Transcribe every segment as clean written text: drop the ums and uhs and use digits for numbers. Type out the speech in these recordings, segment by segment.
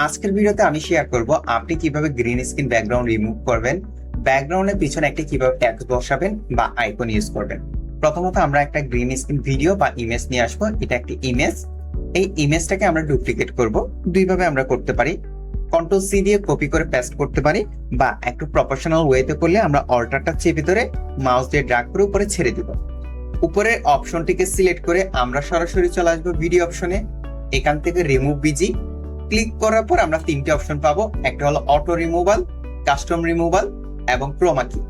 আজকের ভিডিওতে আমি শেয়ার করব আপনি কিভাবে গ্রিন স্ক্রিন ব্যাকগ্রাউন্ড রিমুভ করবেন, ব্যাকগ্রাউন্ডের পিছনে একটা কিভাবে টেক্সট বসাবেন বা আইকন ইউজ করবেন। প্রথমত আমরা একটা গ্রিন স্ক্রিন ভিডিও বা ইমেজ নিয়ে আসবো। এটা একটি ইমেজ। এই ইমেজটাকে আমরা ডুপ্লিকেট করব। দুইভাবে আমরা করতে পারি। কন্ট্রোল সি দিয়ে কপি করে পেস্ট করতে পারি, বা একটু প্রফেশনাল ওয়েতে করলে আমরা অল্টারটা চেপে ধরে মাউস দিয়ে ড্র্যাগ করে উপরে ছেড়ে দিব। উপরের অপশনটিকে সিলেক্ট করে আমরা সরাসরি চলে আসবো ভিডিও অপশনে। এখান থেকে রিমুভ বিজি ক্লিক করার পর আমরা তিনটে অপশন পাবো। একটা হলো অটো রিমুভাল, কাস্টম রিমুভাল এবং ক্রোমা কি।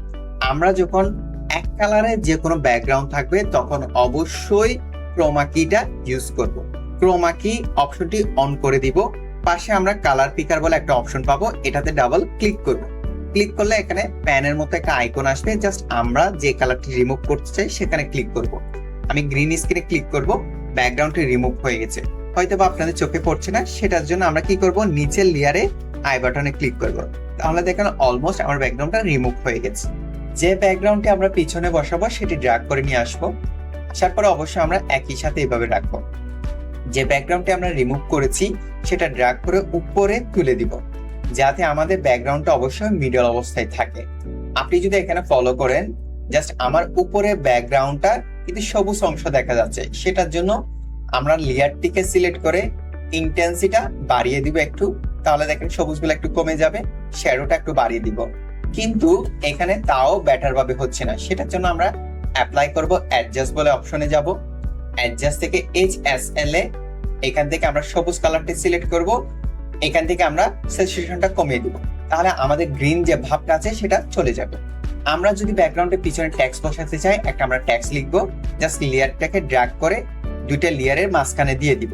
আমরা যখন এক কালারে যে কোনো ব্যাকগ্রাউন্ড থাকবে তখন অবশ্যই ক্রোমা কিটা ইউজ করব। ক্রোমা কি অপশনটি অন করে দিব। পাশে আমরা কালার পিকার বলে একটা অপশন পাবো, এটাতে ডাবল ক্লিক করব। ক্লিক করলে এখানে প্যানের মতো একটা আইকন আসবে। জাস্ট আমরা যে কালারটি রিমুভ করতে চাই সেখানে ক্লিক করব। আমি গ্রিন স্ক্রিনে ক্লিক করব, ব্যাকগ্রাউন্ডটি রিমুভ হয়ে গেছে। হয়তো বা আপনাদের চোখে পড়ছে না, সেটার জন্য আমরা কি করব, নিচের লেয়ারে আই বাটনে ক্লিক করব। তাহলে দেখেন অলমোস্ট আমার ব্যাকগ্রাউন্ডটা রিমুভ হয়ে গেছে। যে ব্যাকগ্রাউন্ডটি আমরা পিছনে বসাবো সেটি ড্র্যাগ করে নিয়ে আসবো। আসার পরে অবশ্যই আমরা একই সাথে এইভাবে রাখবো। যে ব্যাকগ্রাউন্ডটি আমরা রিমুভ করেছি সেটা ড্র্যাগ করে উপরে তুলে দিব, যাতে আমাদের ব্যাকগ্রাউন্ডটা অবশ্যই মিডল অবস্থায় থাকে। আপনি যদি এখানে ফলো করেন, জাস্ট আমার উপরে ব্যাকগ্রাউন্ডটা কিন্তু সবুজ অংশ দেখা যাচ্ছে। সেটার জন্য আমরা লেয়ারটিকে সিলেক্ট করে ইন্টেন্সিটা বাড়িয়ে দিব একটু। তাহলে দেখেন সবুজগুলো একটু কমে যাবে, শ্যাডোটা একটু বাড়িয়ে দিব। কিন্তু এখানে তাও বেটার ভাবে হচ্ছে না। সেটার জন্য আমরা অ্যাপ্লাই করব, অ্যাডজাস্ট বলে অপশনে যাব। অ্যাডজাস্ট থেকে HSL এ এখান থেকে আমরা সবুজ কালারটি সিলেক্ট করব। এখান থেকে আমরা স্যাচুরেশনটা কমিয়ে দিব। তাহলে আমাদের গ্রিন যে ভাবটা আছে সেটা চলে যাবে। আমরা যদি ব্যাকগ্রাউন্ডের পিছনে টেক্সট বসাতে চাই, একটা আমরা টেক্সট লিখবো। জাস্ট লেয়ারটাকে ড্র্যাগ করে দুইটা লেয়ারের মাঝখানে দিয়ে দিব।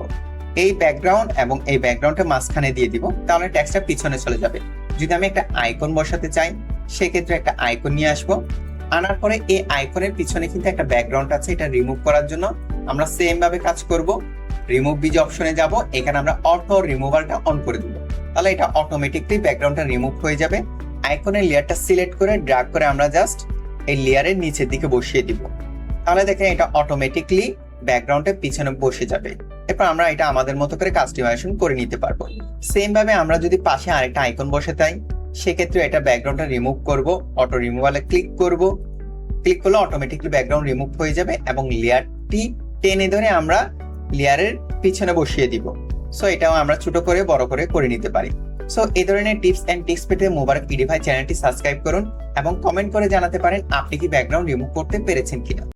এই ব্যাকগ্রাউন্ড এবং এই ব্যাকগ্রাউন্ডের মাঝখানে দিয়ে দিব, তাহলে টেক্সটটা পিছনে চলে যাবে। যদি আমি একটা আইকন বসাতে চাই, সেক্ষেত্রে একটা আইকন নিয়ে আসবো। আনার পরে এই আইকনের পিছনে কিন্তু একটা ব্যাকগ্রাউন্ড আছে, এটা রিমুভ করার জন্য আমরা সেম ভাবে কাজ করব। রিমুভ বিজ অপশনে যাব, এখানে আমরা অটো রিমুভালটা অন করে দিব। তাহলে এটা অটোমেটিকলি ব্যাকগ্রাউন্ডটা রিমুভ হয়ে যাবে। আইকনের লেয়ারটা সিলেক্ট করে ড্র্যাগ করে আমরা জাস্ট এই লেয়ারের নিচের দিকে বসিয়ে দিব। তাহলে দেখেন এটা অটোমেটিকলি ব্যাকগ্রাউন্ডের পিছনে বসে যাবে। এরপর আমরা এটা আমাদের মতো করে কাস্টমাইজেশন করে নিতে পারবো। সেম ভাবে আমরা যদি পাশে আরেকটা আইকন বসে তাই, সেক্ষেত্রে এটা ব্যাকগ্রাউন্ডটা রিমুভ করব। অটো রিমুভালে ক্লিক করব। ক্লিক করলে অটোমেটিকলি ব্যাকগ্রাউন্ড রিমুভ হয়ে যাবে এবং লেয়ারটি টেনে ধরে আমরা লেয়ারের পিছনে বসিয়ে দিব। সো এটাও আমরা ছোট করে বড় করে নিতে পারি। সো এই ধরনের টিপস এন্ড ট্রিক্স পেতে মোবারক ইডিফাই চ্যানেলটি সাবস্ক্রাইব করুন এবং কমেন্ট করে জানাতে পারেন আপনি কি ব্যাকগ্রাউন্ড রিমুভ করতে পেরেছেন কিনা।